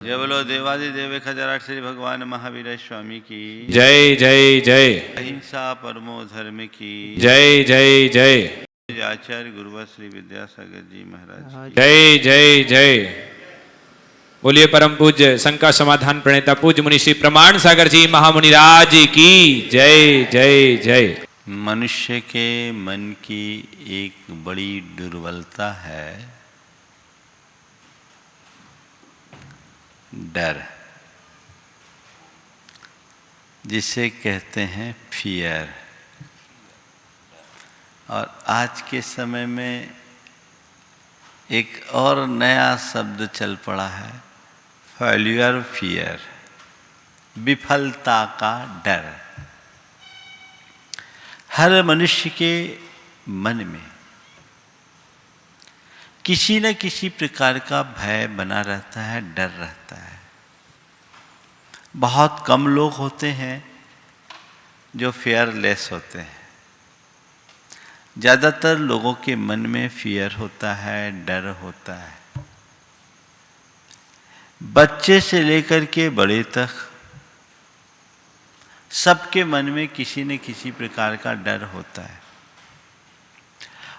जय बोलो देवादिदेव खजराट श्री भगवान महावीर स्वामी की जय जय जय। अहिंसा परमो धर्म की जय जय जय। आचार्य गुरुवर श्री विद्यासागर जी महाराज की जय जय जय। बोलिए परम पूज्य शंका समाधान प्रणेता पूज्य मुनि श्री प्रमाण सागर जी महामुनिराज की जय जय जय। मनुष्य के मन की एक बड़ी दुर्बलता है डर, जिसे कहते हैं फियर। और आज के समय में एक और नया शब्द चल पड़ा है, फेल्यूर फियर, विफलता का डर। हर मनुष्य के मन में किसी न किसी प्रकार का भय बना रहता है, डर रहता है। बहुत कम लोग होते हैं जो फियरलेस होते हैं। ज़्यादातर लोगों के मन में फियर होता है, डर होता है। बच्चे से लेकर के बड़े तक सबके मन में किसी न किसी प्रकार का डर होता है।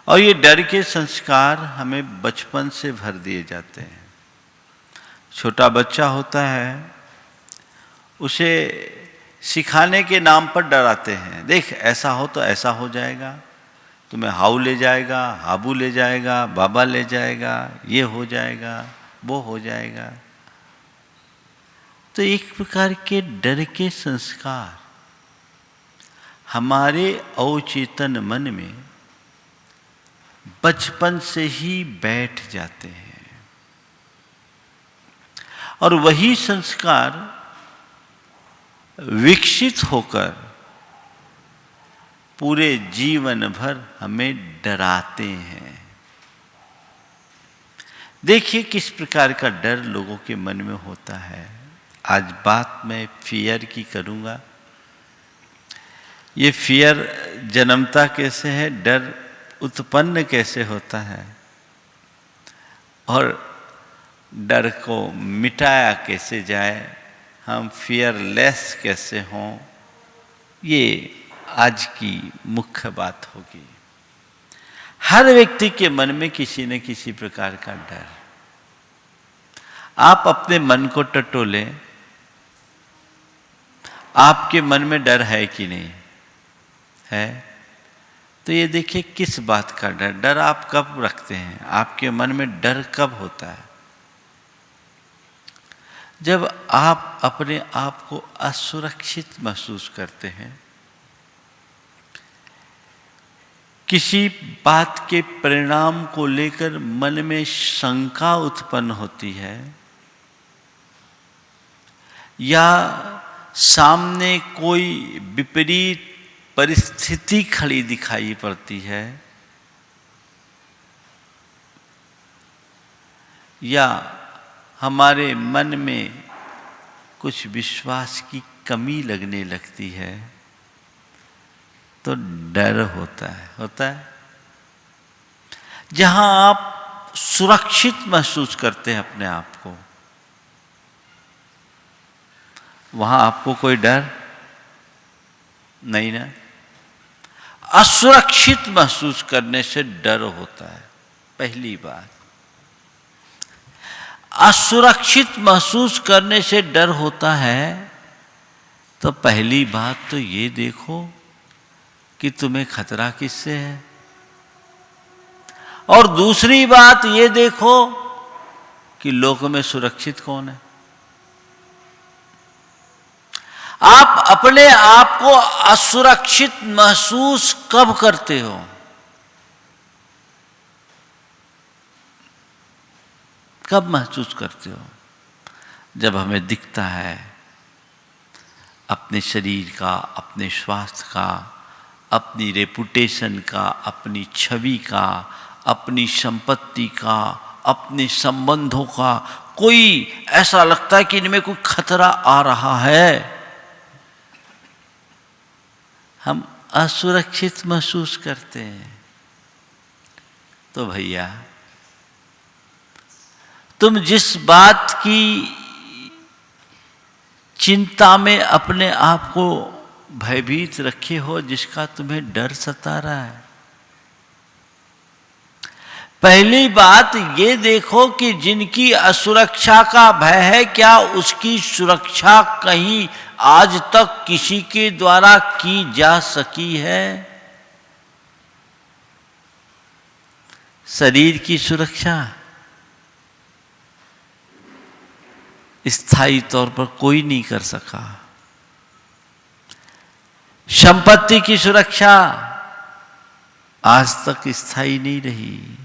और ये डर के संस्कार हमें बचपन से भर दिए जाते हैं। छोटा बच्चा होता है, उसे सिखाने के नाम पर डराते हैं। देख, ऐसा हो तो ऐसा हो जाएगा, तुम्हें हाउ ले जाएगा, हाबू ले जाएगा, बाबा ले जाएगा, ये हो जाएगा, वो हो जाएगा। तो एक प्रकार के डर के संस्कार हमारे अवचेतन मन में बचपन से ही बैठ जाते हैं। और वही संस्कार विकसित होकर पूरे जीवन भर हमें डराते हैं। देखिए किस प्रकार का डर लोगों के मन में होता है। आज बात मैं फियर की करूंगा। ये फियर जन्मता कैसे है, डर उत्पन्न कैसे होता है, और डर को मिटाया कैसे जाए, हम फियरलेस कैसे हों, ये आज की मुख्य बात होगी। हर व्यक्ति के मन में किसी न किसी प्रकार का डर। आप अपने मन को टटोलें, आपके मन में डर है कि नहीं है? तो ये देखिए किस बात का डर। डर आप कब रखते हैं? आपके मन में डर कब होता है? जब आप अपने आप को असुरक्षित महसूस करते हैं, किसी बात के परिणाम को लेकर मन में शंका उत्पन्न होती है, या सामने कोई विपरीत परिस्थिति खड़ी दिखाई पड़ती है, या हमारे मन में कुछ विश्वास की कमी लगने लगती है, तो डर होता है। जहां आप सुरक्षित महसूस करते हैं अपने आप को, वहां आपको कोई डर नहीं ना। असुरक्षित महसूस करने से डर होता है। पहली बात, असुरक्षित महसूस करने से डर होता है, तो पहली बात तो ये देखो कि तुम्हें खतरा किससे है, और दूसरी बात ये देखो कि लोक में सुरक्षित कौन है। आप अपने आप को असुरक्षित महसूस कब करते हो? कब महसूस करते हो? जब हमें दिखता है अपने शरीर का, अपने स्वास्थ्य का, अपनी रेपुटेशन का, अपनी छवि का, अपनी संपत्ति का, अपने संबंधों का, कोई ऐसा लगता है कि इनमें कोई खतरा आ रहा है, हम असुरक्षित महसूस करते हैं। तो भैया, तुम जिस बात की चिंता में अपने आप को भयभीत रखे हो जिसका तुम्हें डर सता रहा है। पहली बात ये देखो कि जिनकी असुरक्षा का भय है, क्या उसकी सुरक्षा कहीं आज तक किसी के द्वारा की जा सकी है? शरीर की सुरक्षा स्थायी तौर पर कोई नहीं कर सका। संपत्ति की सुरक्षा आज तक स्थायी नहीं रही।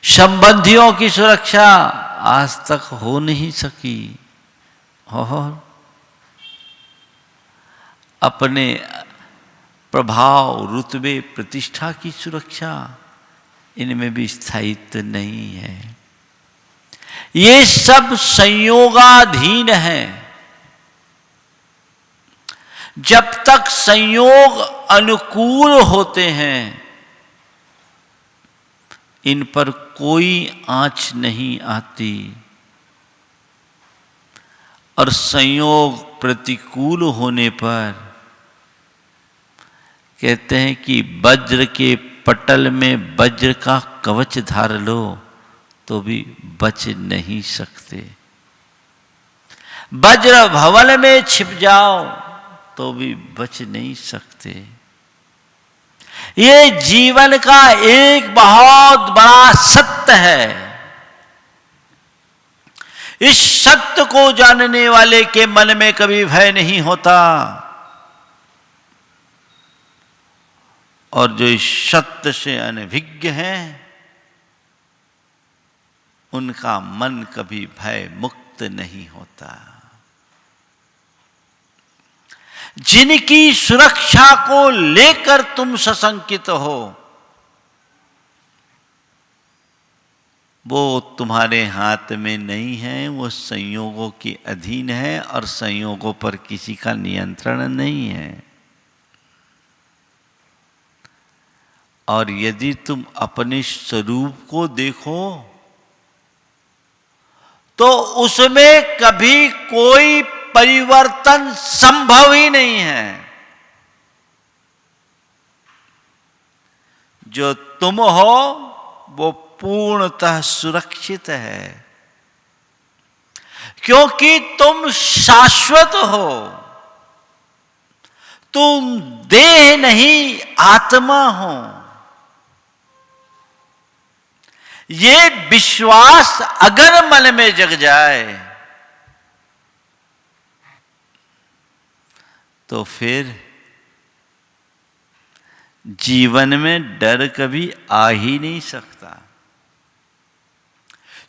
संबंधियों की सुरक्षा आज तक हो नहीं सकी। और अपने प्रभाव, रुतबे, प्रतिष्ठा की सुरक्षा, इनमें भी स्थायित्व नहीं है। ये सब संयोगाधीन है। जब तक संयोग अनुकूल होते हैं, इन पर कोई आंच नहीं आती, और संयोग प्रतिकूल होने पर कहते हैं कि वज्र के पटल में वज्र का कवच धार लो तो भी बच नहीं सकते। वज्र भवन में छिप जाओ तो भी बच नहीं सकते। ये जीवन का एक बहुत बड़ा सत्य है। इस सत्य को जानने वाले के मन में कभी भय नहीं होता, और जो इस सत्य से अनभिज्ञ हैं, उनका मन कभी भय मुक्त नहीं होता। जिनकी सुरक्षा को लेकर तुम सशंकित हो, वो तुम्हारे हाथ में नहीं है, वो संयोगों के अधीन है, और संयोगों पर किसी का नियंत्रण नहीं है। और यदि तुम अपने स्वरूप को देखो तो उसमें कभी कोई परिवर्तन संभव ही नहीं है। जो तुम हो वो पूर्णतः सुरक्षित है, क्योंकि तुम शाश्वत हो। तुम देह नहीं, आत्मा हो। ये विश्वास अगर मन में जग जाए तो फिर जीवन में डर कभी आ ही नहीं सकता।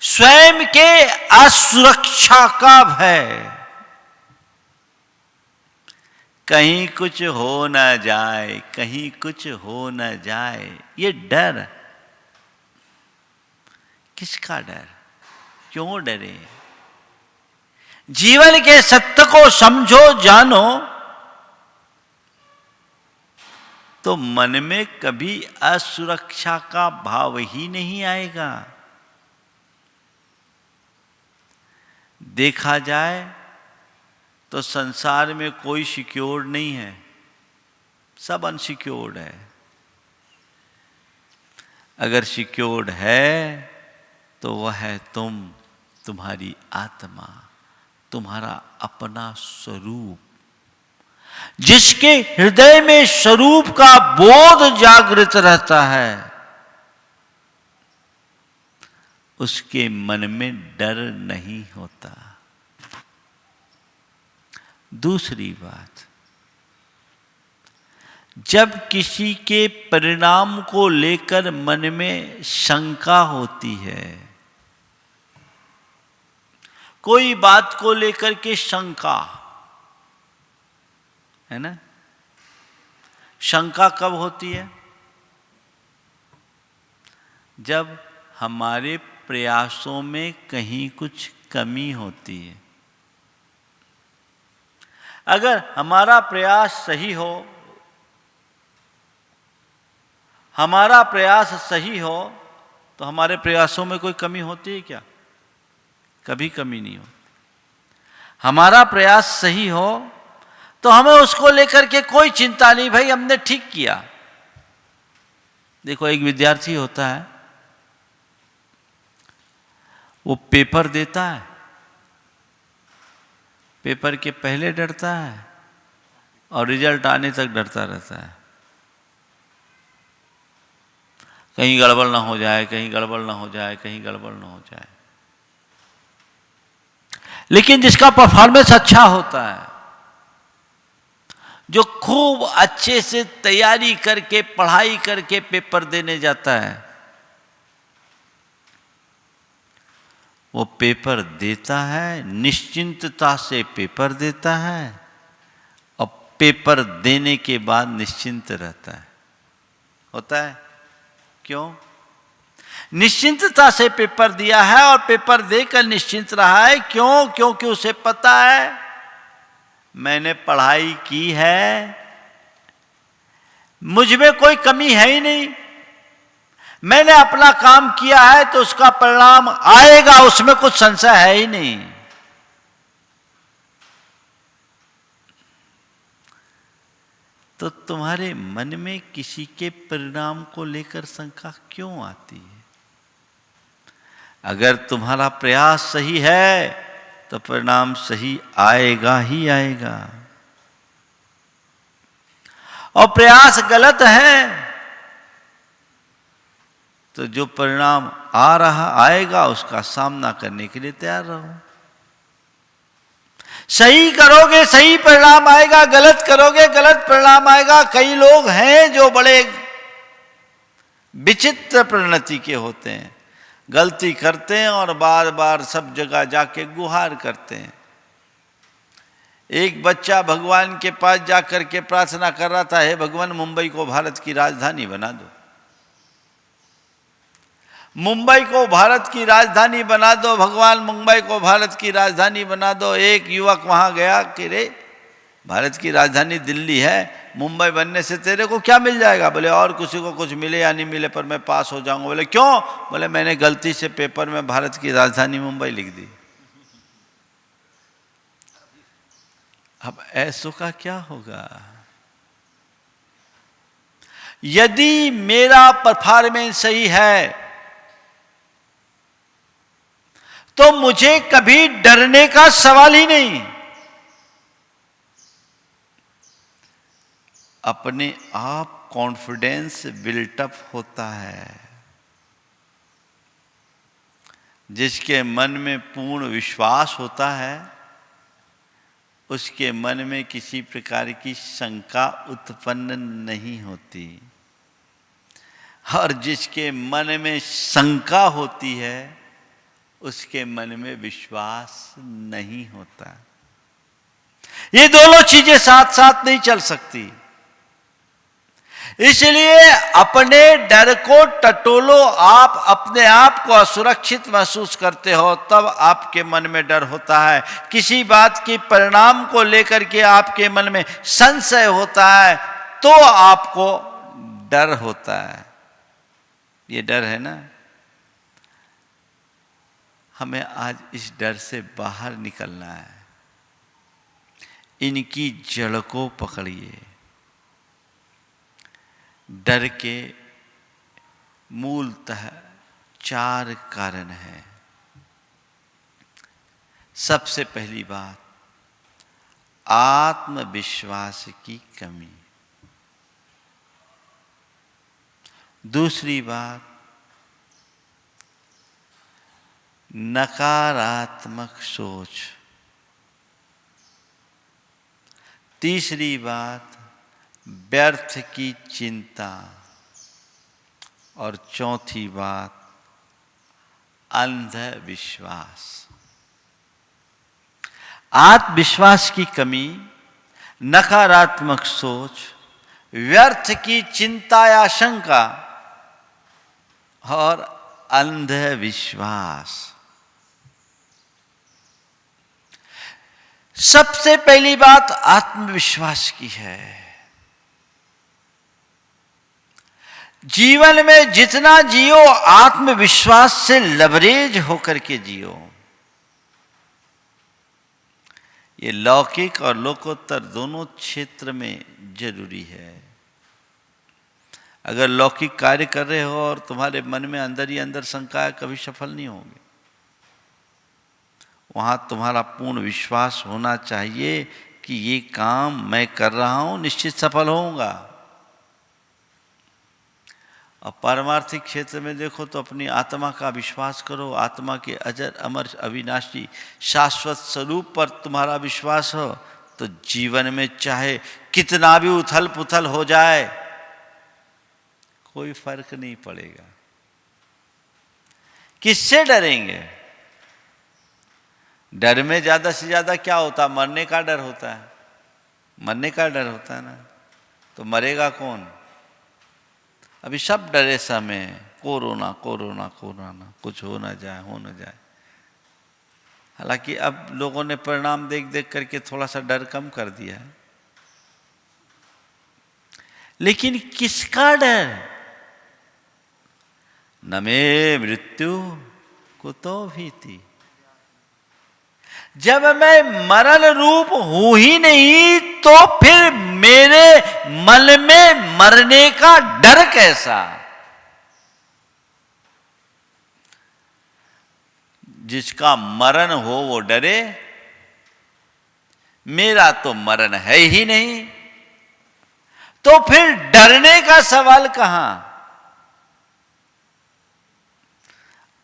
स्वयं के असुरक्षा का भय, कहीं कुछ हो ना जाए, कहीं कुछ हो ना जाए, ये डर। किसका डर? क्यों डरे? जीवन के सत्य को समझो, जानो, तो मन में कभी असुरक्षा का भाव ही नहीं आएगा। देखा जाए तो संसार में कोई सिक्योर नहीं है, सब अनसिक्योर्ड है। अगर सिक्योर्ड है तो वह है तुम्हारी आत्मा, तुम्हारा अपना स्वरूप। जिसके हृदय में स्वरूप का बोध जागृत रहता है, उसके मन में डर नहीं होता। दूसरी बात, जब किसी के परिणाम को लेकर मन में शंका होती है, कोई बात को लेकर के शंका है ना, शंका कब होती है? जब हमारे प्रयासों में कहीं कुछ कमी होती है। अगर हमारा प्रयास सही हो, हमारा प्रयास सही हो, तो हमारे प्रयासों में कोई कमी होती है क्या? कभी कमी नहीं होती। हमारा प्रयास सही हो तो हमें उसको लेकर के कोई चिंता नहीं, भाई हमने ठीक किया। देखो एक विद्यार्थी होता है, वो पेपर देता है, पेपर के पहले डरता है और रिजल्ट आने तक डरता रहता है, कहीं गड़बड़ ना हो जाए, कहीं गड़बड़ ना हो जाए, कहीं गड़बड़ ना हो जाए। लेकिन जिसका परफॉर्मेंस अच्छा होता है, जो खूब अच्छे से तैयारी करके पढ़ाई करके पेपर देने जाता है, वो पेपर देता है, निश्चिंतता से पेपर देता है और पेपर देने के बाद निश्चिंत रहता है। होता है क्यों? निश्चिंतता से पेपर दिया है और पेपर देकर निश्चिंत रहा है। क्यों? क्योंकि उसे पता है मैंने पढ़ाई की है, मुझ में कोई कमी है ही नहीं, मैंने अपना काम किया है तो उसका परिणाम आएगा, उसमें कुछ संशय है ही नहीं। तो तुम्हारे मन में किसी के परिणाम को लेकर शंका क्यों आती है? अगर तुम्हारा प्रयास सही है तो परिणाम सही आएगा ही आएगा, और प्रयास गलत है तो जो परिणाम आ रहा आएगा उसका सामना करने के लिए तैयार रहो। सही करोगे सही परिणाम आएगा, गलत करोगे गलत परिणाम आएगा। कई लोग हैं जो बड़े विचित्र प्रवृत्ति के होते हैं, गलती करते हैं और बार बार सब जगह जाके गुहार करते हैं। एक बच्चा भगवान के पास जाकर के प्रार्थना कर रहा था, हे भगवान मुंबई को भारत की राजधानी बना दो, मुंबई को भारत की राजधानी बना दो, भगवान मुंबई को भारत की राजधानी बना दो। एक युवक वहां गया कि रे भारत की राजधानी दिल्ली है, मुंबई बनने से तेरे को क्या मिल जाएगा? बोले और किसी को कुछ मिले या नहीं मिले पर मैं पास हो जाऊंगा। बोले क्यों? बोले मैंने गलती से पेपर में भारत की राजधानी मुंबई लिख दी। अब ऐसों का क्या होगा? यदि मेरा परफॉर्मेंस सही है तो मुझे कभी डरने का सवाल ही नहीं। अपने आप कॉन्फिडेंस बिल्टअप होता है। जिसके मन में पूर्ण विश्वास होता है उसके मन में किसी प्रकार की शंका उत्पन्न नहीं होती, और जिसके मन में शंका होती है उसके मन में विश्वास नहीं होता। ये दोनों चीजें साथ साथ नहीं चल सकती। इसलिए अपने डर को टटोलो। आप अपने आप को असुरक्षित महसूस करते हो तब आपके मन में डर होता है। किसी बात की परिणाम को लेकर के आपके मन में संशय होता है तो आपको डर होता है। ये डर है ना, हमें आज इस डर से बाहर निकलना है। इनकी जड़ को पकड़िए। डर के मूलतः 4 कारण हैं। सबसे पहली बात, आत्मविश्वास की कमी। दूसरी बात, नकारात्मक सोच। तीसरी बात, व्यर्थ की चिंता। और चौथी बात, अंधविश्वास। आत्मविश्वास की कमी, नकारात्मक सोच, व्यर्थ की चिंता या शंका और अंधविश्वास। सबसे पहली बात आत्मविश्वास की है। जीवन में जितना जियो आत्मविश्वास से लबरेज होकर के जियो। ये लौकिक और लोकोत्तर दोनों क्षेत्र में जरूरी है। अगर लौकिक कार्य कर रहे हो और तुम्हारे मन में अंदर ही अंदर शंका है, कभी सफल नहीं होगे। वहां तुम्हारा पूर्ण विश्वास होना चाहिए कि ये काम मैं कर रहा हूं, निश्चित सफल होऊंगा। और पारमार्थिक क्षेत्र में देखो तो अपनी आत्मा का विश्वास करो, आत्मा के अजर अमर अविनाशी शाश्वत स्वरूप पर तुम्हारा विश्वास हो तो जीवन में चाहे कितना भी उथल पुथल हो जाए कोई फर्क नहीं पड़ेगा। किससे डरेंगे? डर में ज्यादा से ज्यादा क्या होता है? मरने का डर होता है, मरने का डर होता है ना। तो मरेगा कौन? अभी सब डरे समय, कोरोना कोरोना कोरोना, कुछ हो ना जाए, हो ना जाए। हालांकि अब लोगों ने परिणाम देख देख करके थोड़ा सा डर कम कर दिया है, लेकिन किसका डर? न मे मृत्यु कुतो भीति। जब मैं मरण रूप हूं ही नहीं तो फिर मेरे मन में मरने का डर कैसा? जिसका मरण हो वो डरे, मेरा तो मरण है ही नहीं, तो फिर डरने का सवाल कहां?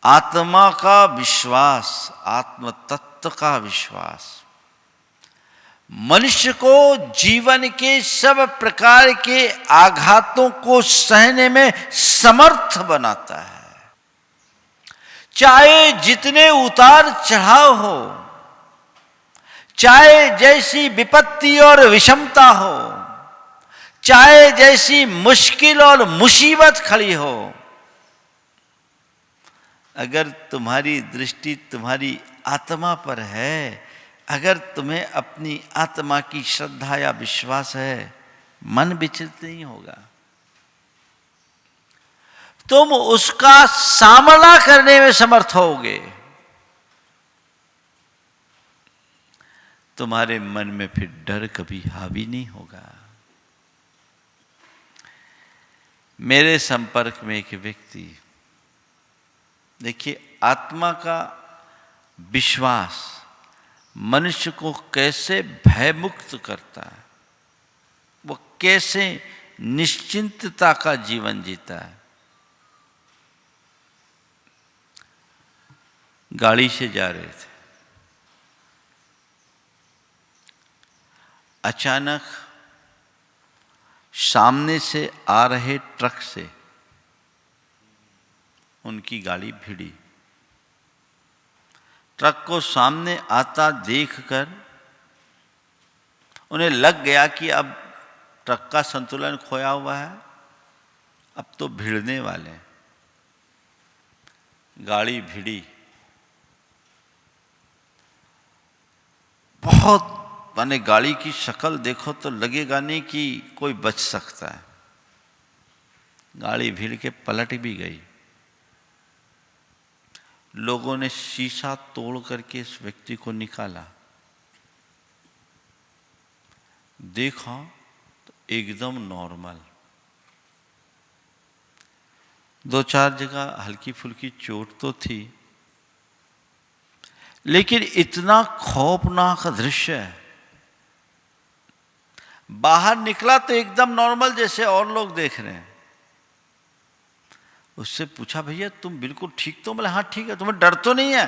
आत्मा का विश्वास, आत्म तत्व का विश्वास मनुष्य को जीवन के सब प्रकार के आघातों को सहने में समर्थ बनाता है। चाहे जितने उतार चढ़ाव हो, चाहे जैसी विपत्ति और विषमता हो, चाहे जैसी मुश्किल और मुसीबत खड़ी हो, अगर तुम्हारी दृष्टि तुम्हारी आत्मा पर है, अगर तुम्हें अपनी आत्मा की श्रद्धा या विश्वास है, मन विचलित नहीं होगा। तुम उसका सामना करने में समर्थ होगे। तुम्हारे मन में फिर डर कभी हावी नहीं होगा। मेरे संपर्क में एक व्यक्ति, देखिए आत्मा का विश्वास मनुष्य को कैसे भयमुक्त करता है, वो कैसे निश्चिंतता का जीवन जीता है। गाड़ी से जा रहे थे, अचानक सामने से आ रहे ट्रक से उनकी गाड़ी भिड़ी। ट्रक को सामने आता देखकर उन्हें लग गया कि अब ट्रक का संतुलन खोया हुआ है, अब तो भिड़ने वाले हैं। गाड़ी भिड़ी, बहुत माने गाड़ी की शक्ल देखो तो लगेगा नहीं कि कोई बच सकता है। गाड़ी भिड़ के पलट भी गई। लोगों ने शीशा तोड़ करके इस व्यक्ति को निकाला, देखा तो एकदम नॉर्मल। दो चार जगह हल्की फुल्की चोट तो थी, लेकिन इतना खौफनाक दृश्य है। बाहर निकला तो एकदम नॉर्मल, जैसे और लोग देख रहे हैं। उससे पूछा, भैया तुम बिल्कुल ठीक तो? बोले हाँ ठीक है। तुम्हें डर तो नहीं है?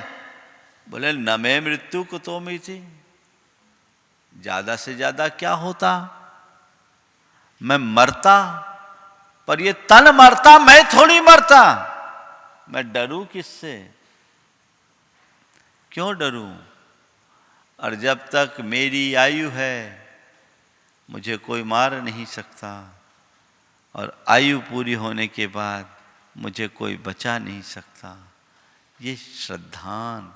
बोले न मैं मृत्यु को तो मी थी, ज्यादा से ज्यादा क्या होता, मैं मरता, पर ये तन मरता, मैं थोड़ी मरता। मैं डरूं किससे? क्यों डरूं? और जब तक मेरी आयु है मुझे कोई मार नहीं सकता, और आयु पूरी होने के बाद मुझे कोई बचा नहीं सकता। ये श्रद्धान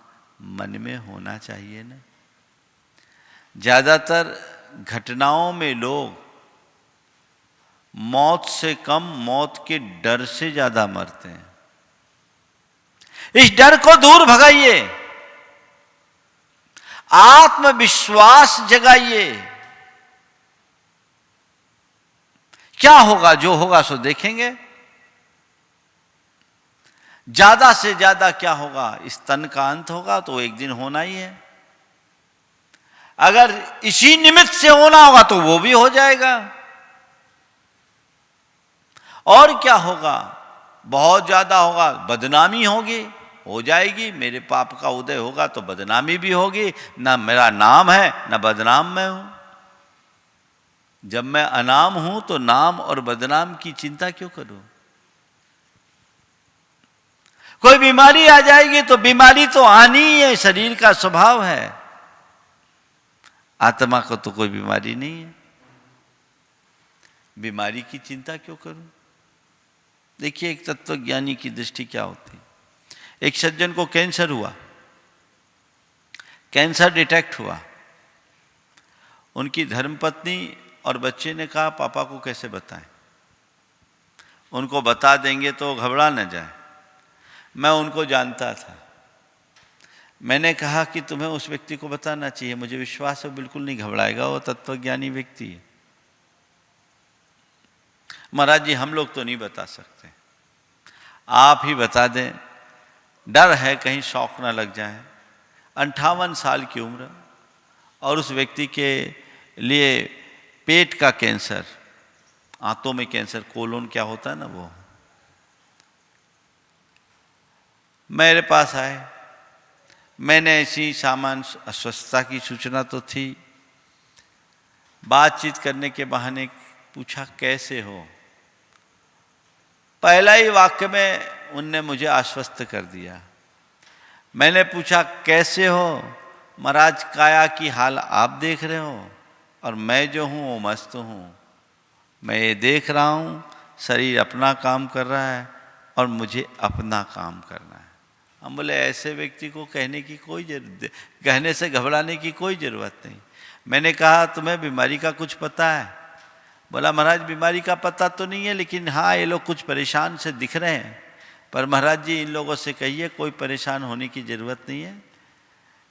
मन में होना चाहिए ना। ज्यादातर घटनाओं में लोग मौत से कम मौत के डर से ज्यादा मरते हैं। इस डर को दूर भगाइए। आत्मविश्वास जगाइए। क्या होगा, जो होगा सो देखेंगे। ज्यादा से ज्यादा क्या होगा, इस तन का अंत होगा तो एक दिन होना ही है। अगर इसी निमित्त से होना होगा तो वो भी हो जाएगा। और क्या होगा, बहुत ज्यादा होगा, बदनामी होगी, हो जाएगी। मेरे पाप का उदय होगा तो बदनामी भी होगी, ना मेरा नाम है ना बदनाम मैं हूं। जब मैं अनाम हूं तो नाम और बदनाम की चिंता क्यों करूं। कोई बीमारी आ जाएगी तो बीमारी तो आनी ही है, शरीर का स्वभाव है। आत्मा को तो कोई बीमारी नहीं है, बीमारी की चिंता क्यों करूं। देखिए एक तत्वज्ञानी की दृष्टि क्या होती है। एक सज्जन को कैंसर हुआ, कैंसर डिटेक्ट हुआ। उनकी धर्मपत्नी और बच्चे ने कहा पापा को कैसे बताएं, उनको बता देंगे तो घबरा न जाए। मैं उनको जानता था, मैंने कहा कि तुम्हें उस व्यक्ति को बताना चाहिए, मुझे विश्वास है बिल्कुल नहीं घबराएगा, वो तत्वज्ञानी व्यक्ति है। महाराज जी हम लोग तो नहीं बता सकते, आप ही बता दें, डर है कहीं शौक ना लग जाए। 58 साल की उम्र और उस व्यक्ति के लिए पेट का कैंसर, आंतों में कैंसर, कोलोन क्या होता है ना वो। मेरे पास आए, मैंने ऐसी सामान्य अस्वस्थता की सूचना तो थी, बातचीत करने के बहाने पूछा कैसे हो। पहला ही वाक्य में उनने मुझे आश्वस्त कर दिया। मैंने पूछा कैसे हो। महाराज काया की हाल आप देख रहे हो और मैं जो हूं वो मस्त हूं। मैं ये देख रहा हूं शरीर अपना काम कर रहा है और मुझे अपना काम करना है। हम बोले ऐसे व्यक्ति को कहने की कोई जरूरत, कहने से घबराने की कोई जरूरत नहीं। मैंने कहा तुम्हें बीमारी का कुछ पता है। बोला महाराज बीमारी का पता तो नहीं है, लेकिन हाँ ये लोग कुछ परेशान से दिख रहे हैं, पर महाराज जी इन लोगों से कहिए कोई परेशान होने की ज़रूरत नहीं है,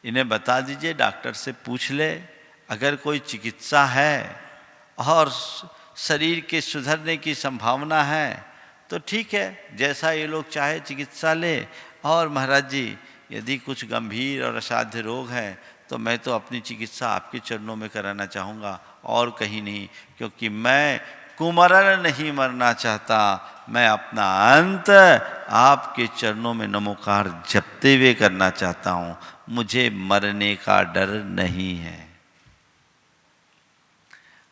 इन्हें बता दीजिए डॉक्टर से पूछ ले, अगर कोई चिकित्सा है और शरीर के सुधरने की संभावना है तो ठीक है, जैसा ये लोग चाहे चिकित्सा ले। और महाराज जी यदि कुछ गंभीर और असाध्य रोग है तो मैं तो अपनी चिकित्सा आपके चरणों में कराना चाहूँगा और कहीं नहीं, क्योंकि मैं कुमरण नहीं मरना चाहता, मैं अपना अंत आपके चरणों में नमोकार जपते हुए करना चाहता हूँ, मुझे मरने का डर नहीं है।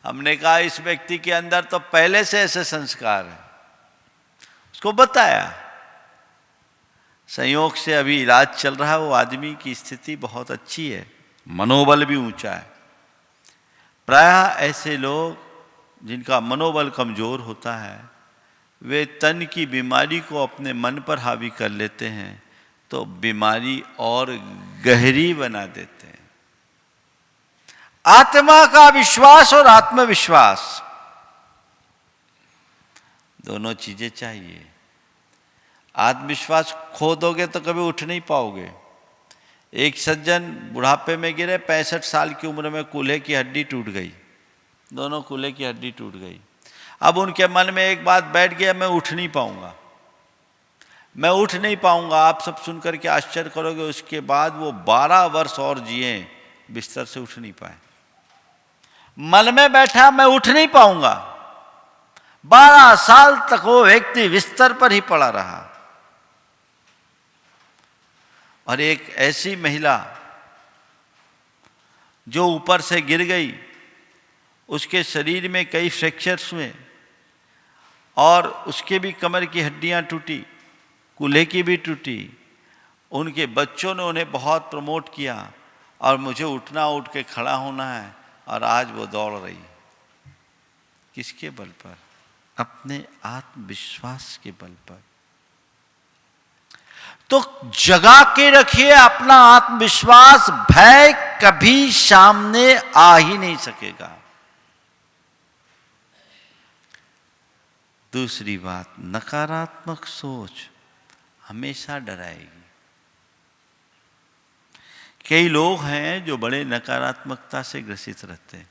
हमने कहा इस व्यक्ति के अंदर तो पहले से ऐसे संस्कार है, उसको बताया। संयोग से अभी इलाज चल रहा है, वो आदमी की स्थिति बहुत अच्छी है, मनोबल भी ऊंचा है। प्रायः ऐसे लोग जिनका मनोबल कमजोर होता है वे तन की बीमारी को अपने मन पर हावी कर लेते हैं तो बीमारी और गहरी बना देते हैं। आत्मा का विश्वास और आत्मविश्वास दोनों चीजें चाहिए। आत्मविश्वास खो दोगे तो कभी उठ नहीं पाओगे। एक सज्जन बुढ़ापे में गिरे, 65 साल की उम्र में कूल्हे की हड्डी टूट गई, दोनों कूल्हे की हड्डी टूट गई। अब उनके मन में एक बात बैठ गया, मैं उठ नहीं पाऊंगा, मैं उठ नहीं पाऊंगा। आप सब सुनकर के आश्चर्य करोगे, उसके बाद वो 12 वर्ष और जिए, बिस्तर से उठ नहीं पाए। मन में बैठा मैं उठ नहीं पाऊंगा, 12 साल तक वो व्यक्ति बिस्तर पर ही पड़ा रहा। और एक ऐसी महिला जो ऊपर से गिर गई, उसके शरीर में कई फ्रैक्चर्स हुए और उसके भी कमर की हड्डियां टूटी, कूल्हे की भी टूटी। उनके बच्चों ने उन्हें बहुत प्रमोट किया और मुझे उठना, उठ के खड़ा होना है, और आज वो दौड़ रही। किसके बल पर? अपने आत्मविश्वास के बल पर। तो जगा के रखिए अपना आत्मविश्वास, भय कभी सामने आ ही नहीं सकेगा। दूसरी बात, नकारात्मक सोच हमेशा डराएगी, कई लोग हैं जो बड़े नकारात्मकता से ग्रसित रहते हैं।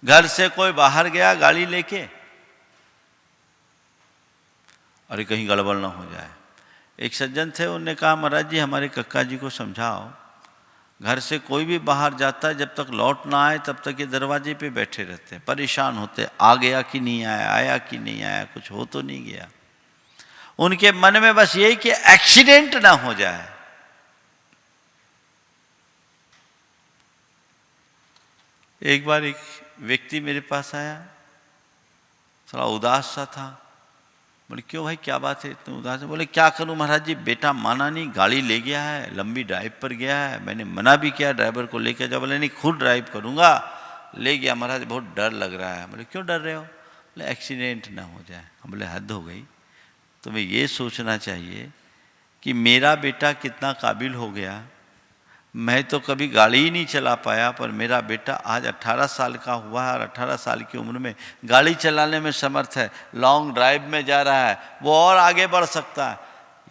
घर से कोई बाहर गया गाड़ी लेके, अरे कहीं गड़बड़ ना हो जाए। एक सज्जन थे, उन्होंने कहा महाराज जी हमारे कक्का जी को समझाओ, घर से कोई भी बाहर जाता है जब तक लौट ना आए तब तक ये दरवाजे पे बैठे रहते हैं, परेशान होते, आ गया कि नहीं आया, आया कि नहीं आया, कुछ हो तो नहीं गया। उनके मन में बस यही कि एक्सीडेंट ना हो जाए। एक बार एक व्यक्ति मेरे पास आया, थोड़ा उदास सा था। बोले क्यों भाई, क्या बात है इतने उदास है? बोले क्या करूं महाराज जी, बेटा माना नहीं, गाड़ी ले गया है, लंबी ड्राइव पर गया है, मैंने मना भी किया ड्राइवर को लेकर जाओ, बोले नहीं खुद ड्राइव करूंगा, ले गया महाराज, बहुत डर लग रहा है। बोले क्यों डर रहे हो? बोले एक्सीडेंट ना हो जाए। हम बोले हद हो गई, तुम्हें ये सोचना चाहिए कि मेरा बेटा कितना काबिल हो गया। मैं तो कभी गाड़ी ही नहीं चला पाया, पर मेरा बेटा आज 18 साल का हुआ है और 18 साल की उम्र में गाड़ी चलाने में समर्थ है, लॉन्ग ड्राइव में जा रहा है, वो और आगे बढ़ सकता है।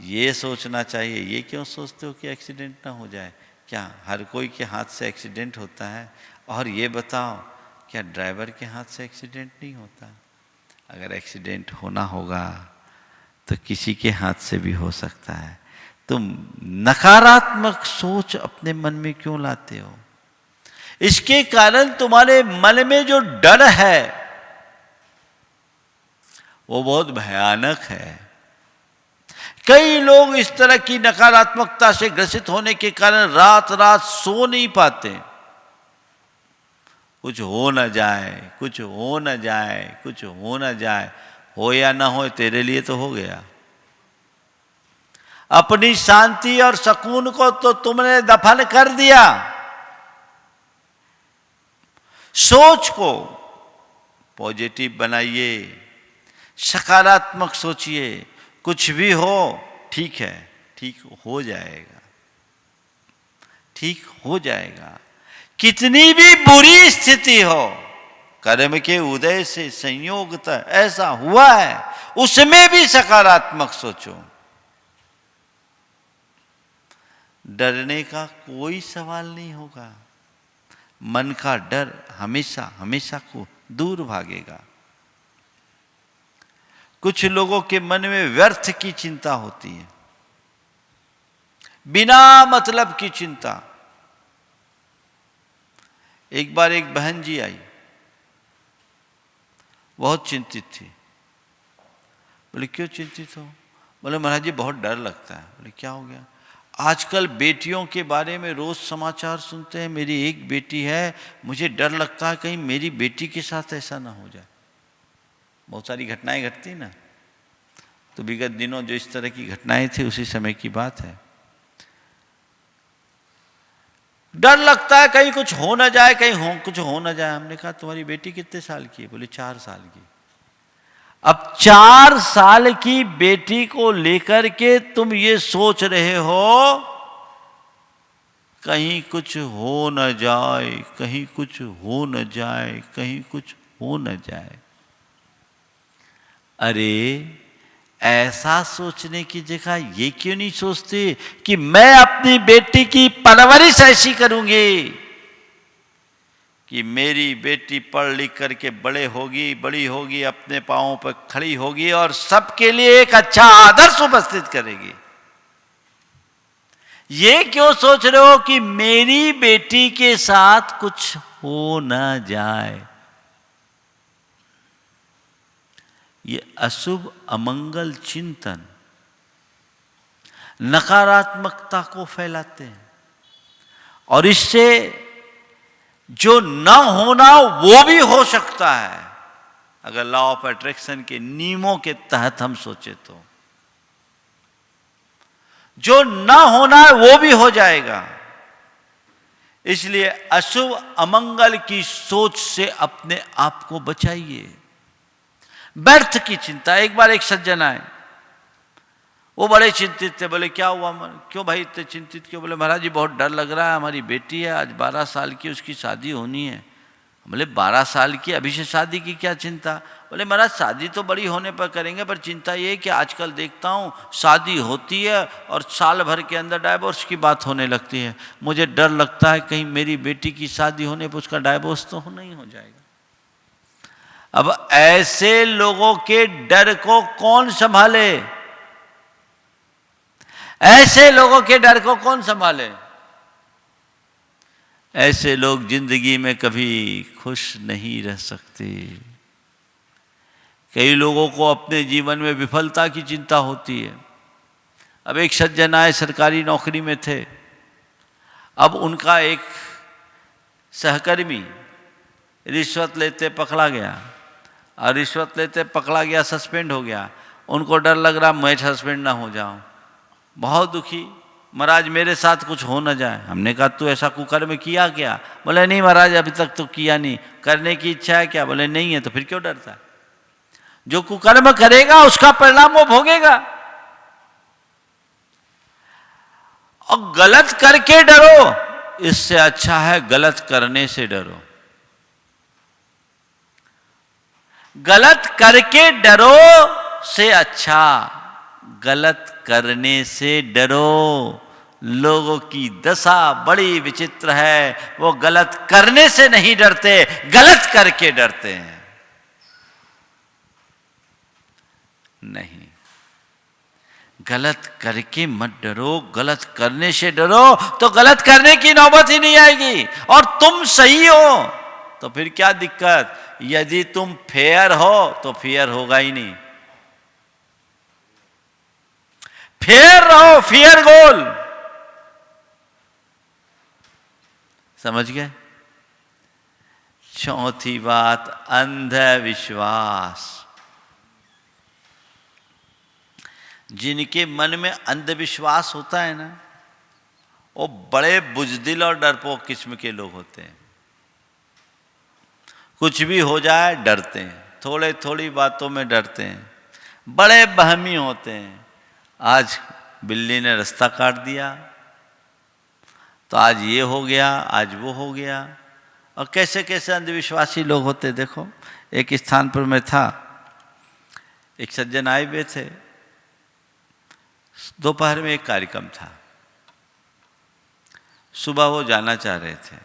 ये सोचना चाहिए। ये क्यों सोचते हो कि एक्सीडेंट ना हो जाए? क्या हर कोई के हाथ से एक्सीडेंट होता है? और ये बताओ, क्या ड्राइवर के हाथ से एक्सीडेंट नहीं होता? अगर एक्सीडेंट होना होगा तो किसी के हाथ से भी हो सकता है। तुम नकारात्मक सोच अपने मन में क्यों लाते हो? इसके कारण तुम्हारे मन में जो डर है वो बहुत भयानक है। कई लोग इस तरह की नकारात्मकता से ग्रसित होने के कारण रात रात सो नहीं पाते। कुछ हो न जाए, कुछ हो न जाए, कुछ हो न जाए, हो या ना हो तेरे लिए तो हो गया। अपनी शांति और सुकून को तो तुमने दफन कर दिया। सोच को पॉजिटिव बनाइए, सकारात्मक सोचिए। कुछ भी हो ठीक है, ठीक हो जाएगा, ठीक हो जाएगा। कितनी भी बुरी स्थिति हो, कर्म के उदय से संयोगतः ऐसा हुआ है, उसमें भी सकारात्मक सोचो। डरने का कोई सवाल नहीं होगा। मन का डर हमेशा हमेशा को दूर भागेगा। कुछ लोगों के मन में व्यर्थ की चिंता होती है, बिना मतलब की चिंता। एक बार एक बहन जी आई, बहुत चिंतित थी। बोले क्यों चिंतित हो? बोले महाराज जी बहुत डर लगता है। बोले क्या हो गया? आजकल बेटियों के बारे में रोज समाचार सुनते हैं, मेरी एक बेटी है, मुझे डर लगता है कहीं मेरी बेटी के साथ ऐसा ना हो जाए। बहुत सारी घटनाएं घटती ना, तो विगत दिनों जो इस तरह की घटनाएं थी उसी समय की बात है। डर लगता है कहीं कुछ हो ना जाए, कहीं कुछ हो ना जाए। हमने कहा तुम्हारी बेटी कितने साल की है? बोले 4 साल की। अब 4 साल की बेटी को लेकर के तुम ये सोच रहे हो कहीं कुछ हो न जाए, कहीं कुछ हो न जाए, कहीं कुछ हो न जाए। अरे ऐसा सोचने की जगह ये क्यों नहीं सोचते कि मैं अपनी बेटी की परवरिश ऐसी करूंगी कि मेरी बेटी पढ़ लिख करके बड़ी होगी, अपने पांवों पर खड़ी होगी और सबके लिए एक अच्छा आदर्श उपस्थित करेगी। ये क्यों सोच रहे हो कि मेरी बेटी के साथ कुछ हो ना जाए? ये अशुभ अमंगल चिंतन नकारात्मकता को फैलाते हैं और इससे जो न होना वो भी हो सकता है। अगर लॉ ऑफ अट्रैक्शन के नियमों के तहत हम सोचे तो जो न होना है वो भी हो जाएगा। इसलिए अशुभ अमंगल की सोच से अपने आप को बचाइए। व्यर्थ की चिंता। एक बार एक सज्जन आए, वो बड़े चिंतित थे। बोले क्या हुआ? क्यों भाई इतने चिंतित क्यों? बोले महाराज जी बहुत डर लग रहा है, हमारी बेटी है आज 12 साल की, उसकी शादी होनी है, बोले 12 साल की अभी से शादी की क्या चिंता? बोले महाराज शादी तो बड़ी होने पर करेंगे, पर चिंता ये है कि आजकल देखता हूँ शादी होती है और साल भर के अंदर डाइवोर्स की बात होने लगती है। मुझे डर लगता है कहीं मेरी बेटी की शादी होने पर उसका डाइवोर्स तो नहीं हो जाएगा। अब ऐसे लोगों के डर को कौन संभाले? ऐसे लोगों के डर को कौन संभाले? ऐसे लोग जिंदगी में कभी खुश नहीं रह सकते। कई लोगों को अपने जीवन में विफलता की चिंता होती है। अब एक सज्जन आए, सरकारी नौकरी में थे। अब उनका एक सहकर्मी रिश्वत लेते पकड़ा गया, और रिश्वत लेते पकड़ा गया, सस्पेंड हो गया। उनको डर लग रहा मैं सस्पेंड ना हो जाऊं। बहुत दुखी, महाराज मेरे साथ कुछ हो न जाए। हमने कहा तू ऐसा कुकर्म किया क्या? बोले नहीं महाराज अभी तक तो किया नहीं। करने की इच्छा है क्या? बोले नहीं है। तो फिर क्यों डरता है? जो कुकर्म करेगा उसका परिणाम वो भोगेगा। और गलत करके डरो, इससे अच्छा है गलत करने से डरो। गलत करके डरो से अच्छा गलत करने से डरो। लोगों की दशा बड़ी विचित्र है, वो गलत करने से नहीं डरते, गलत करके डरते हैं। नहीं, गलत करके मत डरो, गलत करने से डरो तो गलत करने की नौबत ही नहीं आएगी। और तुम सही हो तो फिर क्या दिक्कत? यदि तुम फेयर हो तो फेयर होगा ही नहीं। फेयर रहो, फेयर गोल। समझ गए? चौथी बात, अंधविश्वास। जिनके मन में अंधविश्वास होता है ना, वो बड़े बुजदिल और डरपोक किस्म के लोग होते हैं। कुछ भी हो जाए डरते हैं, थोड़े थोड़ी बातों में डरते हैं, बड़े बहमी होते हैं। आज बिल्ली ने रास्ता काट दिया तो आज ये हो गया, आज वो हो गया। और कैसे कैसे अंधविश्वासी लोग होते। देखो, एक स्थान पर मैं था, एक सज्जन आए हुए थे। दोपहर में एक कार्यक्रम था, सुबह वो जाना चाह रहे थे।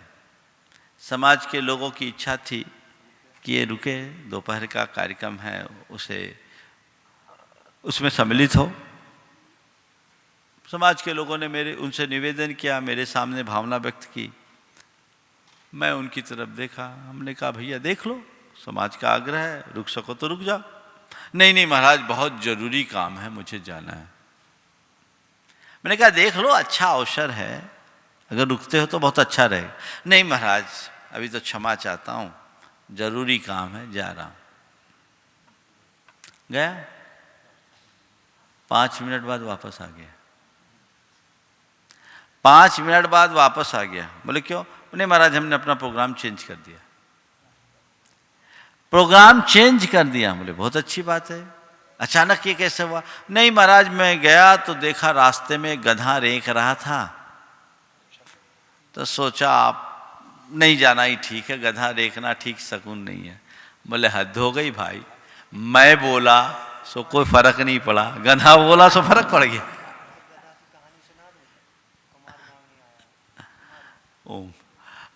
समाज के लोगों की इच्छा थी कि ये रुके, दोपहर का कार्यक्रम है, उसमें सम्मिलित हो। समाज के लोगों ने उनसे निवेदन किया, मेरे सामने भावना व्यक्त की। मैं उनकी तरफ देखा, हमने कहा भैया देख लो, समाज का आग्रह है, रुक सको तो रुक जाओ। नहीं नहीं महाराज बहुत जरूरी काम है, मुझे जाना है। मैंने कहा देख लो, अच्छा अवसर है, अगर रुकते हो तो बहुत अच्छा रहेगा। नहीं महाराज अभी तो क्षमा चाहता हूँ, जरूरी काम है, जा रहा हूँ। गया, 5 मिनट बाद वापस आ गया। 5 मिनट बाद वापस आ गया। बोले क्यों? नहीं महाराज हमने अपना प्रोग्राम चेंज कर दिया। प्रोग्राम चेंज कर दिया? बोले बहुत अच्छी बात है, अचानक ये कैसे हुआ? नहीं महाराज मैं गया तो देखा रास्ते में गधा रेंक रहा था, तो सोचा आप नहीं जाना ही ठीक है, गधा रेंकना ठीक शगुन नहीं है। बोले हद हो गई भाई, मैं बोला सो कोई फर्क नहीं पड़ा, गधा बोला सो फर्क पड़ गया।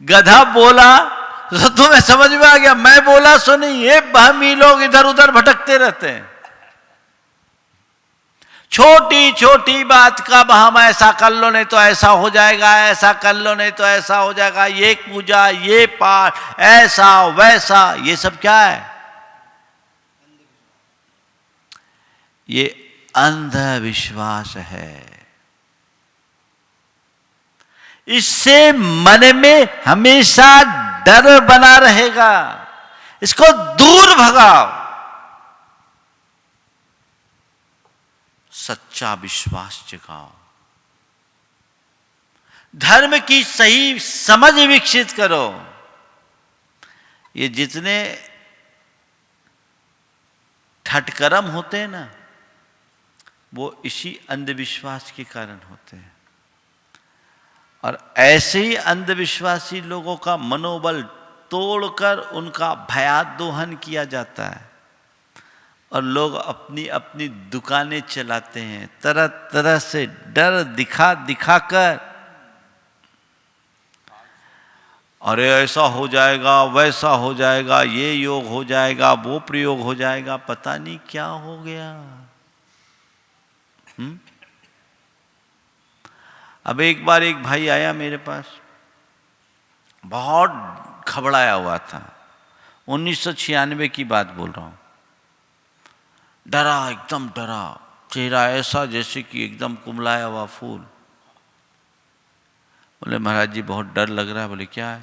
गधा बोला तो तुम्हें समझ में आ गया, मैं बोला सो नहीं। ये बहमी लोग इधर उधर भटकते रहते हैं। छोटी छोटी बात का हम ऐसा कर लो नहीं तो ऐसा हो जाएगा, ऐसा कर लो नहीं तो ऐसा हो जाएगा, ये पूजा ये पाठ ऐसा वैसा, ये सब क्या है? ये अंधविश्वास है। इससे मन में हमेशा डर बना रहेगा, इसको दूर भगाओ। सच्चा विश्वास जगाओ, धर्म की सही समझ विकसित करो। ये जितने ठटकर्म होते हैं ना, वो इसी अंधविश्वास के कारण होते हैं। और ऐसे ही अंधविश्वासी लोगों का मनोबल तोड़कर उनका भयादोहन किया जाता है और लोग अपनी अपनी दुकानें चलाते हैं, तरह तरह से डर दिखा दिखाकर, अरे ऐसा हो जाएगा, वैसा हो जाएगा, ये योग हो जाएगा, वो प्रयोग हो जाएगा, पता नहीं क्या हो गया। अब एक बार एक भाई आया मेरे पास, बहुत घबराया हुआ था, 1996 की बात बोल रहा हूं, डरा, एकदम डरा, चेहरा ऐसा जैसे कि एकदम कुमलाया हुआ फूल। बोले महाराज जी बहुत डर लग रहा है। बोले क्या है?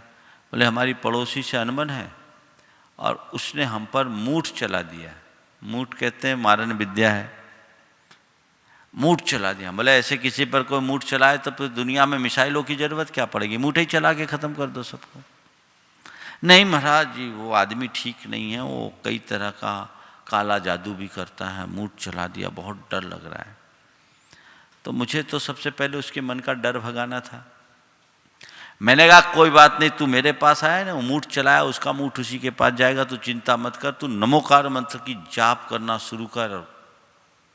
बोले हमारी पड़ोसी से अनबन है और उसने हम पर मूठ चला दिया। मूठ कहते हैं मारन विद्या है, मूठ चला दिया। बोले ऐसे किसी पर कोई मूठ चलाए तो फिर दुनिया में मिसाइलों की जरूरत क्या पड़ेगी, मूठ ही चला के खत्म कर दो सबको। नहीं महाराज जी वो आदमी ठीक नहीं है, वो कई तरह का काला जादू भी करता है, मूठ चला दिया, बहुत डर लग रहा है। तो मुझे तो सबसे पहले उसके मन का डर भगाना था। मैंने कहा कोई बात नहीं, तू मेरे पास आया ना, वो मूठ चलाया, उसका मूठ उसी के पास जाएगा, तू चिंता मत कर, तू नमोकार मंत्र की जाप करना शुरू कर,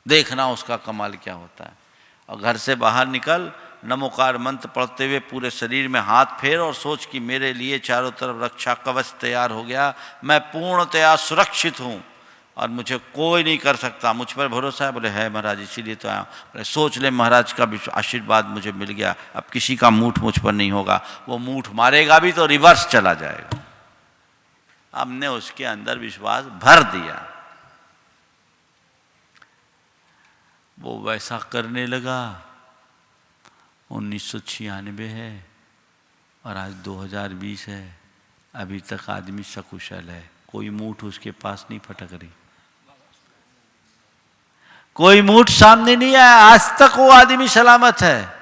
देखना उसका कमाल क्या होता है। और घर से बाहर निकल, नमोकार मंत्र पढ़ते हुए पूरे शरीर में हाथ फेर और सोच कि मेरे लिए चारों तरफ रक्षा कवच तैयार हो गया, मैं पूर्णतया सुरक्षित हूँ और मुझे कोई नहीं कर सकता, मुझ पर भरोसा है। बोले है महाराज, इसीलिए तो आया। बोले सोच ले महाराज का आशीर्वाद मुझे मिल गया, अब किसी का मूठ मुझ पर नहीं होगा, वो मूठ मारेगा भी तो रिवर्स चला जाएगा। हमने उसके अंदर विश्वास भर दिया, वो वैसा करने लगा। 1996 है और आज 2020 है, अभी तक आदमी सकुशल है, कोई मूठ उसके पास नहीं फटक रही, कोई मूठ सामने नहीं आया, आज तक वो आदमी सलामत है।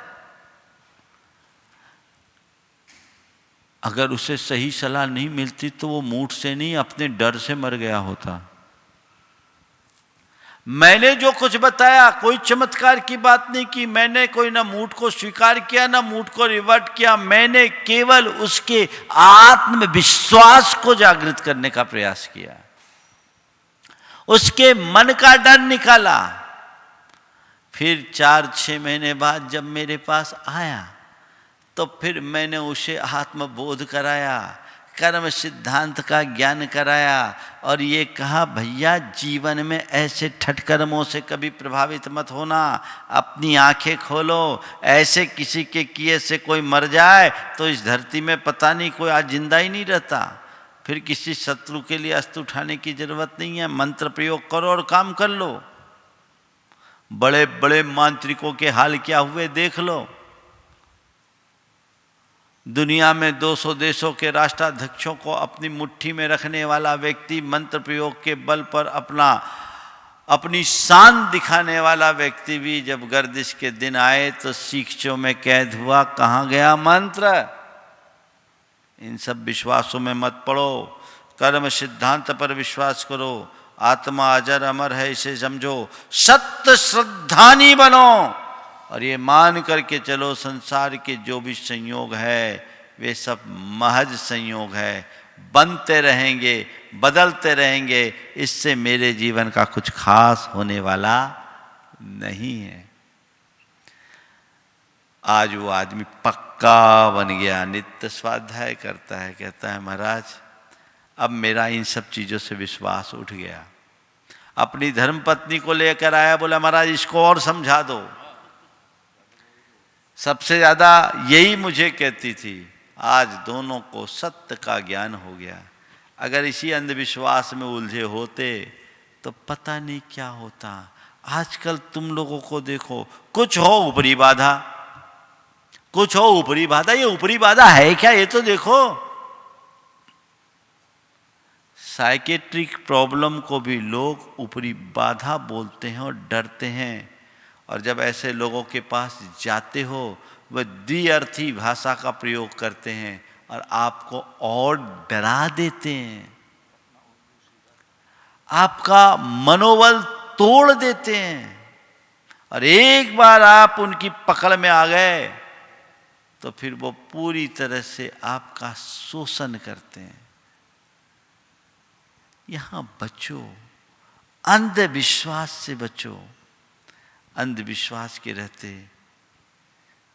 अगर उसे सही सलाह नहीं मिलती तो वो मूठ से नहीं, अपने डर से मर गया होता। मैंने जो कुछ बताया कोई चमत्कार की बात नहीं की, मैंने कोई ना मूठ को स्वीकार किया ना मूठ को रिवर्ट किया, मैंने केवल उसके आत्मविश्वास को जागृत करने का प्रयास किया, उसके मन का डर निकाला। फिर 4-6 महीने बाद जब मेरे पास आया तो फिर मैंने उसे आत्मबोध कराया, कर्म सिद्धांत का ज्ञान कराया और ये कहा भैया जीवन में ऐसे ठटकर्मों से कभी प्रभावित मत होना, अपनी आंखें खोलो, ऐसे किसी के किए से कोई मर जाए तो इस धरती में पता नहीं कोई आज जिंदा ही नहीं रहता। फिर किसी शत्रु के लिए अस्त्र उठाने की जरूरत नहीं है, मंत्र प्रयोग करो और काम कर लो। बड़े बड़े मांत्रिकों के हाल क्या हुए देख लो। दुनिया में 200 देशों के राष्ट्राध्यक्षों को अपनी मुट्ठी में रखने वाला व्यक्ति, मंत्र प्रयोग के बल पर अपनी शान दिखाने वाला व्यक्ति भी जब गर्दिश के दिन आए तो सीखचों में कैद हुआ। कहाँ गया मंत्र? इन सब विश्वासों में मत पड़ो, कर्म सिद्धांत पर विश्वास करो। आत्मा अजर अमर है इसे समझो, सत्य श्रद्धानी बनो और ये मान करके चलो संसार के जो भी संयोग है वे सब महज संयोग है, बनते रहेंगे, बदलते रहेंगे, इससे मेरे जीवन का कुछ खास होने वाला नहीं है। आज वो आदमी पक्का बन गया, नित्य स्वाध्याय करता है, कहता है महाराज अब मेरा इन सब चीज़ों से विश्वास उठ गया। अपनी धर्मपत्नी को लेकर आया, बोला महाराज इसको और समझा दो। सबसे ज़्यादा यही मुझे कहती थी। आज दोनों को सत्य का ज्ञान हो गया। अगर इसी अंधविश्वास में उलझे होते तो पता नहीं क्या होता। आजकल तुम लोगों को देखो, कुछ हो ऊपरी बाधा, कुछ हो ऊपरी बाधा, ये ऊपरी बाधा है क्या ये तो देखो। साइकेट्रिक प्रॉब्लम को भी लोग ऊपरी बाधा बोलते हैं और डरते हैं। और जब ऐसे लोगों के पास जाते हो वह द्विअर्थी भाषा का प्रयोग करते हैं और आपको और डरा देते हैं, आपका मनोबल तोड़ देते हैं। और एक बार आप उनकी पकड़ में आ गए तो फिर वो पूरी तरह से आपका शोषण करते हैं। यहां बचो, अंधविश्वास से बचो। अंधविश्वास के रहते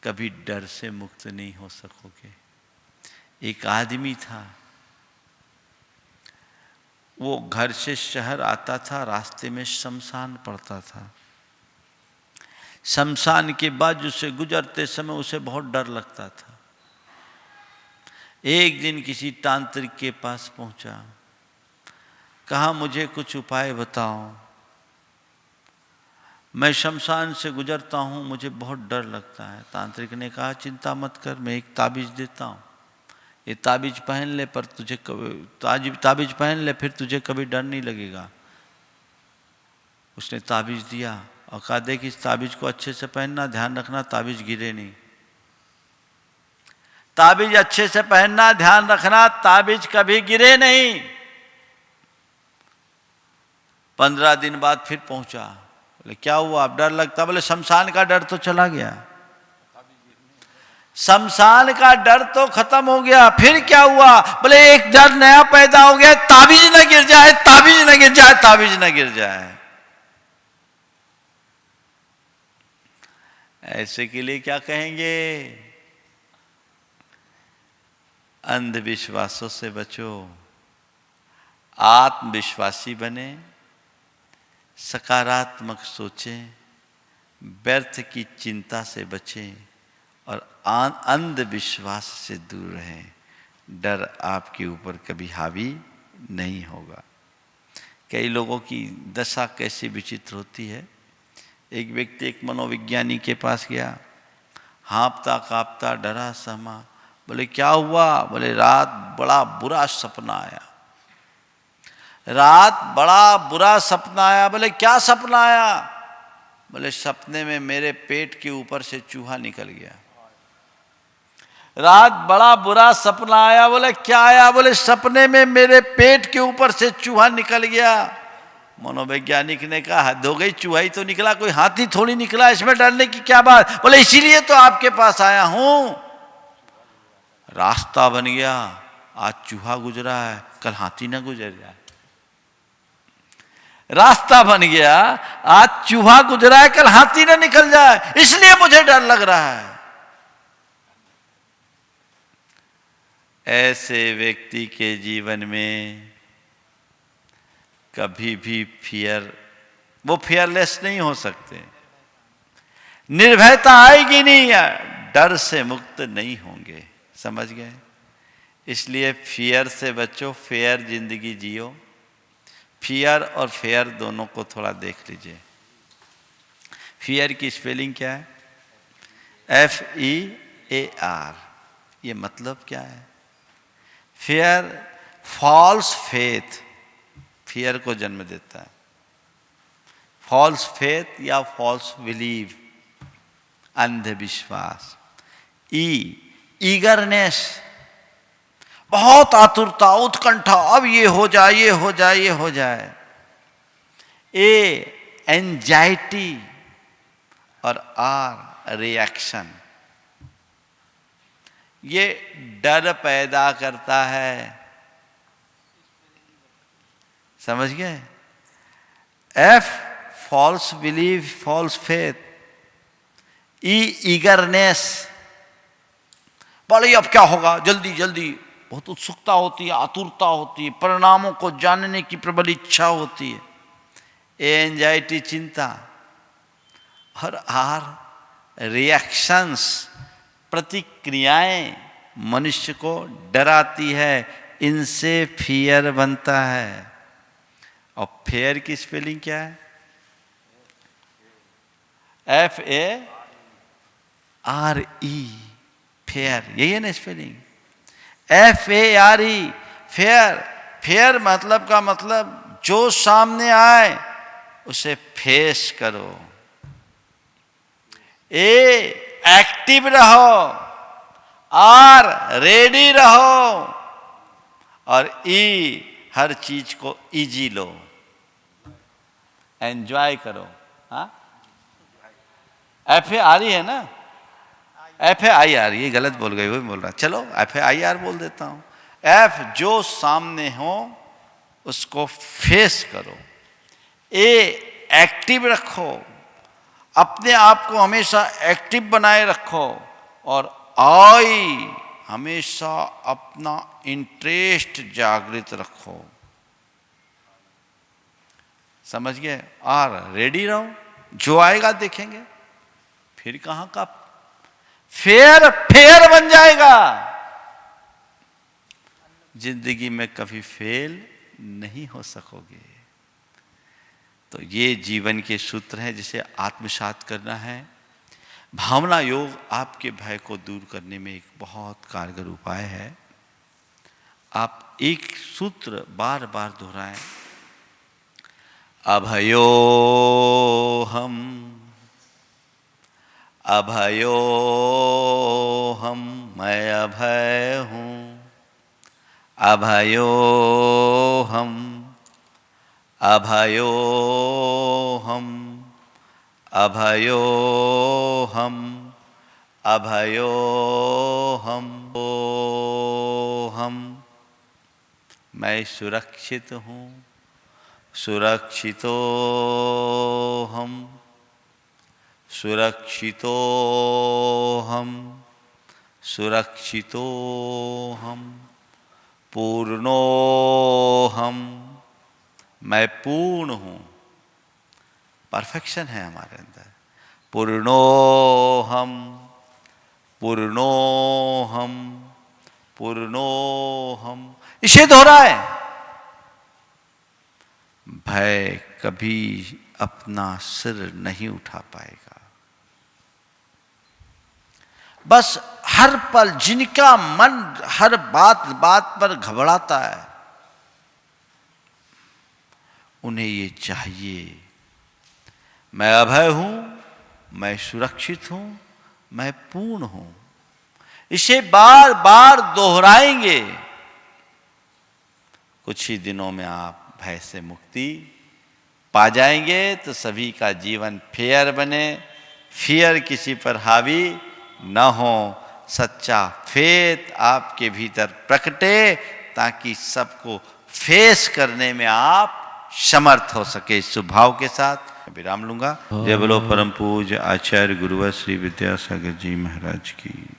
कभी डर से मुक्त नहीं हो सकोगे। एक आदमी था, वो घर से शहर आता था, रास्ते में शमशान पड़ता था। शमशान के बाद उसे गुजरते समय उसे बहुत डर लगता था। एक दिन किसी तांत्रिक के पास पहुंचा, कहा मुझे कुछ उपाय बताओ, मैं शमशान से गुजरता हूं, मुझे बहुत डर लगता है। तांत्रिक ने कहा चिंता मत कर, मैं एक ताबीज देता हूं, ये ताबीज पहन ले, पर तुझे ताबीज पहन ले, फिर तुझे कभी डर नहीं लगेगा। उसने ताबीज दिया और कहा देख इस ताबीज को अच्छे से पहनना, ध्यान रखना ताबीज गिरे नहीं। ताबीज अच्छे से पहनना, ध्यान रखना ताबीज कभी गिरे नहीं। 15 दिन बाद फिर पहुंचा, बोले क्या हुआ, अब डर लगता? बोले शमशान का डर तो चला गया, शमशान का डर तो खत्म हो गया। फिर क्या हुआ? बोले एक डर नया पैदा हो गया, ताबीज न गिर जाए, ताबीज न गिर जाए, ताबीज न गिर जाए। ऐसे के लिए क्या कहेंगे? अंधविश्वासों से बचो, आत्मविश्वासी बने, सकारात्मक सोचें, व्यर्थ की चिंता से बचें और अंधविश्वास से दूर रहें। डर आपके ऊपर कभी हावी नहीं होगा। कई लोगों की दशा कैसी विचित्र होती है। एक व्यक्ति एक मनोविज्ञानी के पास गया, हाँफता काँपता डरा सहमा। बोले क्या हुआ? बोले रात बड़ा बुरा सपना आया, रात बड़ा बुरा सपना आया। बोले क्या सपना आया? बोले सपने में मेरे पेट के ऊपर से चूहा निकल गया। रात बड़ा बुरा सपना आया। बोले क्या आया? बोले सपने में मेरे पेट के ऊपर से चूहा निकल गया। मनोवैज्ञानिक ने कहा हद हो गई, चूहा ही तो निकला, कोई हाथी थोड़ी निकला, इसमें डरने की क्या बात? बोले इसीलिए तो आपके पास आया हूं। रास्ता बन गया, आज चूहा गुजरा है, कल हाथी ना गुजर जाए। रास्ता बन गया, आज चूहा गुजरा है, कल हाथी ना निकल जाए, इसलिए मुझे डर लग रहा है। ऐसे व्यक्ति के जीवन में कभी भी वो फियरलेस नहीं हो सकते, निर्भयता आएगी नहीं, डर से मुक्त नहीं होंगे। समझ गए? इसलिए फियर से बचो, फेयर जिंदगी जियो। फियर और फेयर दोनों को थोड़ा देख लीजिए। फियर की स्पेलिंग क्या है? FEAR। ये मतलब क्या है? फियर फॉल्स फेथ, फियर को जन्म देता है। फॉल्स फेथ या फॉल्स बिलीव, अंधविश्वास। ईगरनेस, बहुत आतुरता, उत्कंठा, अब ये हो जाए, ये हो जाए, ये हो जाए। एंजाइटी और R रिएक्शन, ये डर पैदा करता है। समझ गए? F false believe, false faith. Eagerness, बोले अब क्या होगा, जल्दी जल्दी, बहुत उत्सुकता होती है, आतुरता होती है, परिणामों को जानने की प्रबल इच्छा होती है। एंजाइटी चिंता, और R रिएक्शंस प्रतिक्रियाएं मनुष्य को डराती है, इनसे फियर बनता है। और फेयर की स्पेलिंग क्या है? FARE, फेयर, यही है ना स्पेलिंग? FARE, fair. फेयर मतलब का मतलब जो सामने आए उसे फेस करो। एक्टिव रहो, रेडी रहो, और हर चीज को इजी लो, एंजॉय करो। हाँ, FARE है ना? FAIR, ये गलत बोल गए, वही बोल रहा। चलो FAIR बोल देता हूं। F जो सामने हो उसको फेस करो, एक्टिव रखो, अपने आप को हमेशा एक्टिव बनाए रखो, और हमेशा अपना इंटरेस्ट जागृत रखो। समझ गए? और रेडी रहो, जो आएगा देखेंगे। फिर कहां का फेयर फेयर बन जाएगा। जिंदगी में कभी फेल नहीं हो सकोगे। तो ये जीवन के सूत्र हैं जिसे आत्मसात करना है। भावना योग आपके भय को दूर करने में एक बहुत कारगर उपाय है। आप एक सूत्र बार बार दोहराएं, अभयो हम, अभयो हम, मैं अभय हूँ, अभयो हम, अभयो हम, अभयो हम, अभयो हम, ओ हम, मैं सुरक्षित हूँ, सुरक्षितो हम, सुरक्षितो हम, सुरक्षितो हम, पूर्णो हम, मैं पूर्ण हूँ। परफेक्शन है हमारे अंदर। पूर्णो हम, पूर्णो हम, पूर्णो हम। इसे दोहराए, भय कभी अपना सिर नहीं उठा पाएगा। बस हर पल जिनका मन हर बात बात पर घबराता है, उन्हें ये चाहिए, मैं अभय हूं, मैं सुरक्षित हूं, मैं पूर्ण हूं। इसे बार बार दोहराएंगे, कुछ ही दिनों में आप भय से मुक्ति पा जाएंगे। तो सभी का जीवन फेयर बने, फियर किसी पर हावी न हो, सच्चा फेथ आपके भीतर प्रकटे, ताकि सबको फेस करने में आप समर्थ हो सके। इस स्वभाव के साथ विराम लूंगा। जय बोलो परम पूज्य आचार्य गुरुवर श्री विद्यासागर जी महाराज की।